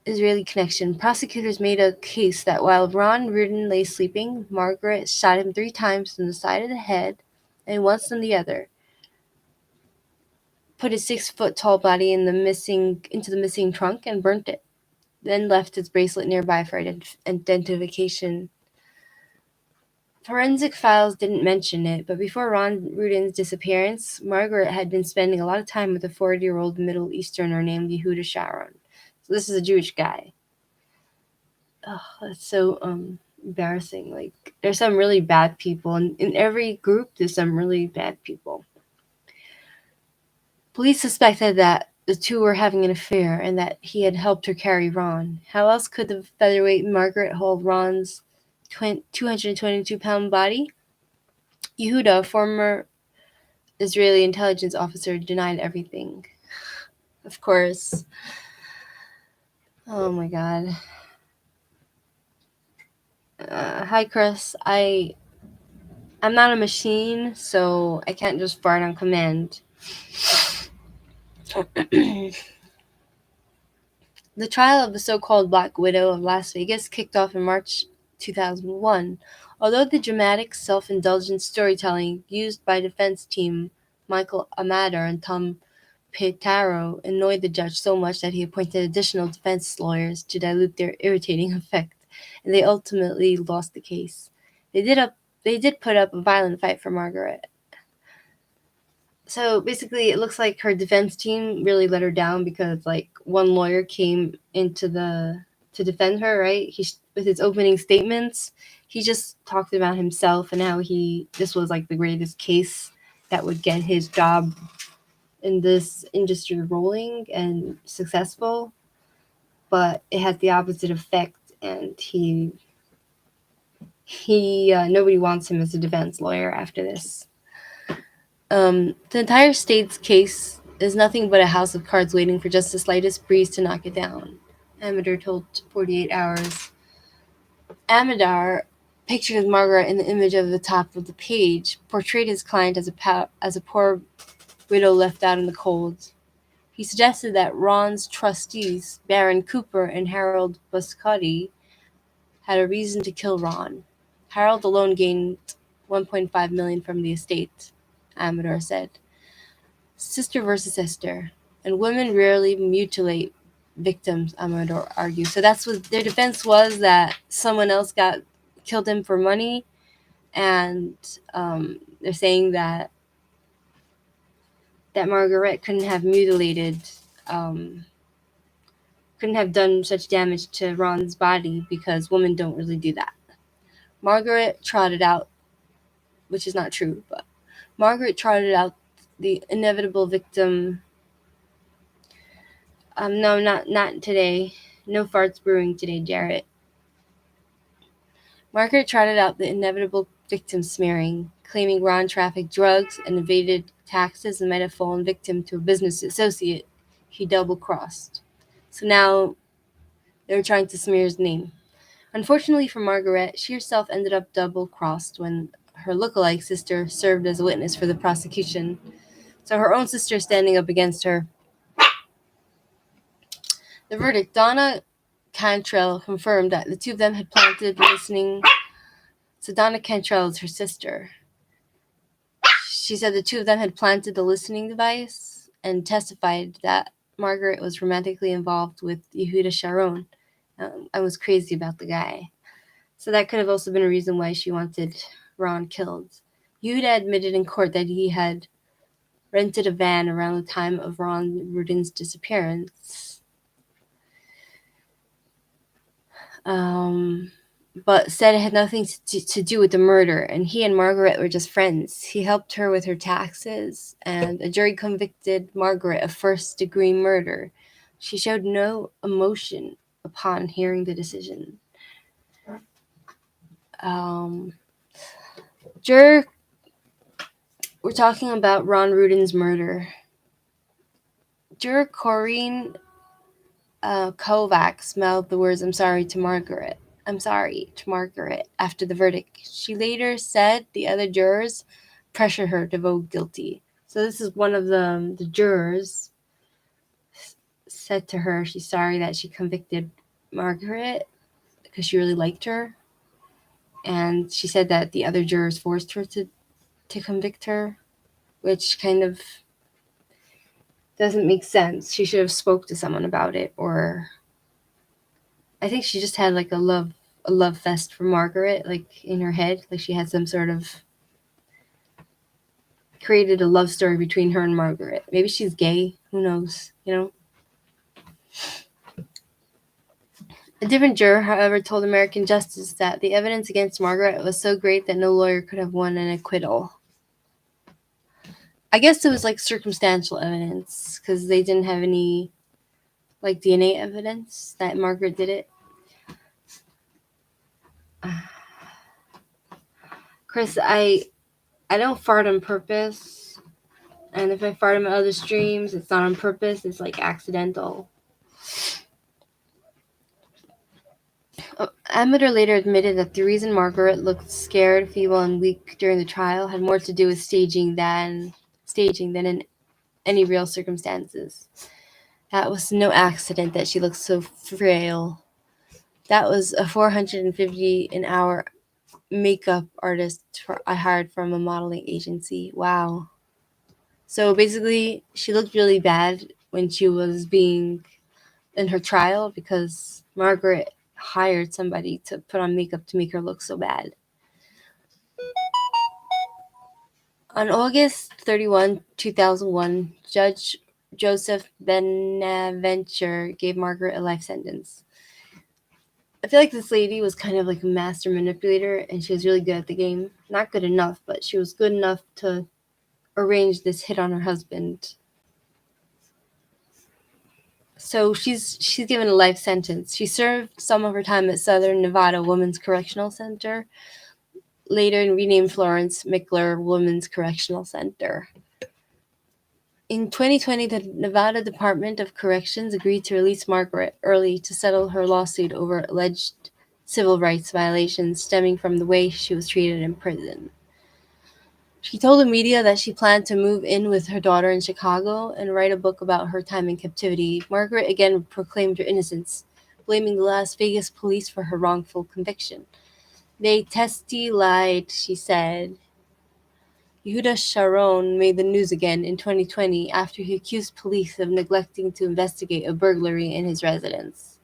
S1: Israeli connection. Prosecutors made a case that while Ron Rudin lay sleeping, Margaret shot him 3 times in the side of the head and once in the other, put his 6-foot-tall body into the missing trunk and burnt it, then left his bracelet nearby for identification. Forensic files didn't mention it, but before Ron Rudin's disappearance, Margaret had been spending a lot of time with a 40-year-old Middle Easterner named Yehuda Sharon. So this is a Jewish guy. Oh, that's so embarrassing. Like, there's some really bad people, and in every group, there's some really bad people. Police suspected that the two were having an affair and that he had helped her carry Ron. How else could the featherweight Margaret hold Ron's 222-pound body? Yehuda, a former Israeli intelligence officer, denied everything. Of course. Oh my god. Hi, Chris. I'm not a machine, so I can't just fart on command. The trial of the so-called Black Widow of Las Vegas kicked off in March 2001. Although the dramatic, self-indulgent storytelling used by defense team Michael Amador and Tom Petaro annoyed the judge so much that he appointed additional defense lawyers to dilute their irritating effect, and they ultimately lost the case. They did put up a violent fight for Margaret. So basically, it looks like her defense team really let her down because, like, one lawyer came to defend her, right? With his opening statements, he just talked about himself and how this was like the greatest case that would get his job in this industry rolling and successful, but it had the opposite effect, and nobody wants him as a defense lawyer after this. The entire state's case is nothing but a house of cards waiting for just the slightest breeze to knock it down, Amador told 48 Hours. Amador, pictured as Margaret in the image of the top of the page, portrayed his client as a poor widow left out in the cold. He suggested that Ron's trustees, Baron Cooper and Harold Buscotti, had a reason to kill Ron. Harold alone gained $1.5 million from the estate, Amador said. Sister versus sister, and women rarely mutilate victims, Amador argued. So that's what their defense was, that someone else killed him for money, and they're saying that Margaret couldn't have done such damage to Ron's body because women don't really do that. Margaret trotted out, which is not true, but Margaret trotted out the inevitable victim. No, not today. No farts brewing today, Jarrett. Margaret trotted out the inevitable victim smearing, claiming Ron trafficked drugs and evaded taxes and might have fallen victim to a business associate he double-crossed. So now they were trying to smear his name. Unfortunately for Margaret, she herself ended up double-crossed when her lookalike sister served as a witness for the prosecution. So her own sister is standing up against her. The verdict: Donna Cantrell confirmed that the two of them had planted listening So Donna Cantrell is her sister. She said the two of them had planted the listening device and testified that Margaret was romantically involved with Yehuda Sharon. I was crazy about the guy. So that could have also been a reason why she wanted Ron killed. Yehuda admitted in court that he had rented a van around the time of Ron Rudin's disappearance. But said it had nothing to do with the murder, and he and Margaret were just friends. He helped her with her taxes, and a jury convicted Margaret of first-degree murder. She showed no emotion upon hearing the decision. We're talking about Ron Rudin's murder. Juror Corinne Kovacs mouthed the words, I'm sorry to Margaret, after the verdict. She later said the other jurors pressured her to vote guilty. So this is one of the jurors said to her she's sorry that she convicted Margaret because she really liked her. And she said that the other jurors forced her to convict her, which kind of doesn't make sense. She should have spoke to someone about it, or I think she just had like a love fest for Margaret, like in her head, like she had some sort of created a love story between her and Margaret. Maybe she's gay, who knows, you know? A different juror, however, told American Justice that the evidence against Margaret was so great that no lawyer could have won an acquittal. I guess it was like circumstantial evidence because they didn't have any like DNA evidence that Margaret did it. Chris, I don't fart on purpose, and if I fart in my other streams, it's not on purpose, it's like accidental. Amateur later admitted that the reason Margaret looked scared, feeble, and weak during the trial had more to do with staging than in any real circumstances. That was no accident that she looked so frail. That was a $450 an hour makeup artist I hired from a modeling agency. Wow. So basically, she looked really bad when she was being in her trial because Margaret hired somebody to put on makeup to make her look so bad. On August 31, 2001, Judge Joseph Benaventure gave Margaret a life sentence. I feel like this lady was kind of like a master manipulator, and she was really good at the game. Not good enough, but she was good enough to arrange this hit on her husband. So she's given a life sentence. She served some of her time at Southern Nevada Women's Correctional Center, later renamed Florence Mickler Women's Correctional Center. In 2020, the Nevada Department of Corrections agreed to release Margaret early to settle her lawsuit over alleged civil rights violations stemming from the way she was treated in prison. She told the media that she planned to move in with her daughter in Chicago and write a book about her time in captivity. Margaret again proclaimed her innocence, blaming the Las Vegas police for her wrongful conviction. They lied, she said. Yehuda Sharon made the news again in 2020 after he accused police of neglecting to investigate a burglary in his residence.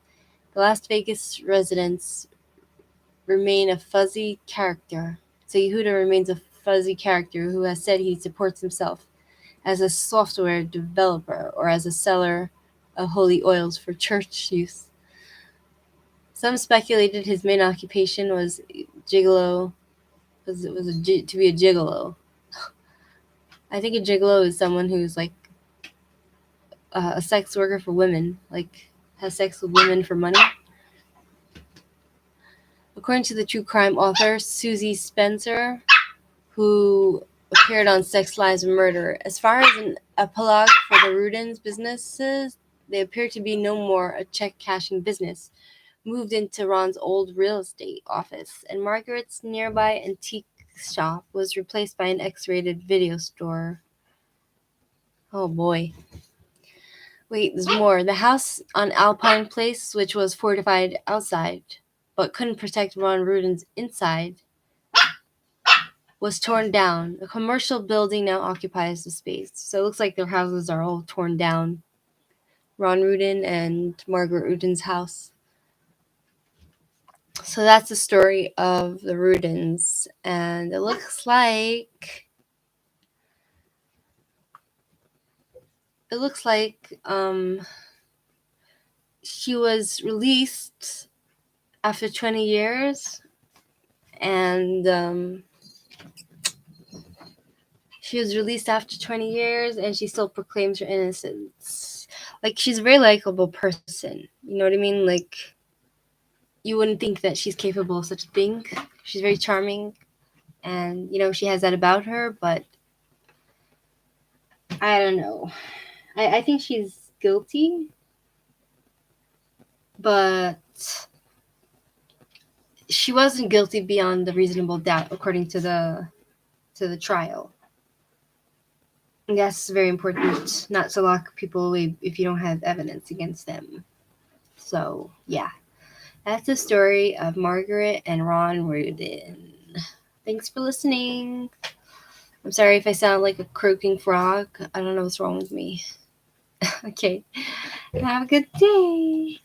S1: The Las Vegas residents remain a fuzzy character. So Yehuda remains a fuzzy character who has said he supports himself as a software developer or as a seller of holy oils for church use. Some speculated his main occupation was gigolo, to be a gigolo. I think a gigolo is someone who's like a sex worker for women, like has sex with women for money. According to the true crime author Susie Spencer, who appeared on Sex, Lies, and Murder, as far as an epilogue for the Rudins' businesses, they appear to be no more a check-cashing business, moved into Ron's old real estate office, and Margaret's nearby antique shop was replaced by an X-rated video store. Oh boy. Wait, there's more. The house on Alpine Place, which was fortified outside, but couldn't protect Ron Rudin's inside, was torn down. A commercial building now occupies the space. So it looks like their houses are all torn down. Ron Rudin and Margaret Rudin's house. So that's the story of the Rudins. And it looks like she was released after 20 years. And she was released after 20 years, and she still proclaims her innocence. Like, she's a very likable person. You know what I mean? Like, you wouldn't think that she's capable of such a thing. She's very charming, and, she has that about her, but I don't know. I think she's guilty, but she wasn't guilty beyond the reasonable doubt, according to the trial. And that's very important, not to lock people away if you don't have evidence against them. So, yeah. That's the story of Margaret and Ron Rudin. Thanks for listening. I'm sorry if I sound like a croaking frog. I don't know what's wrong with me. Okay. Have a good day.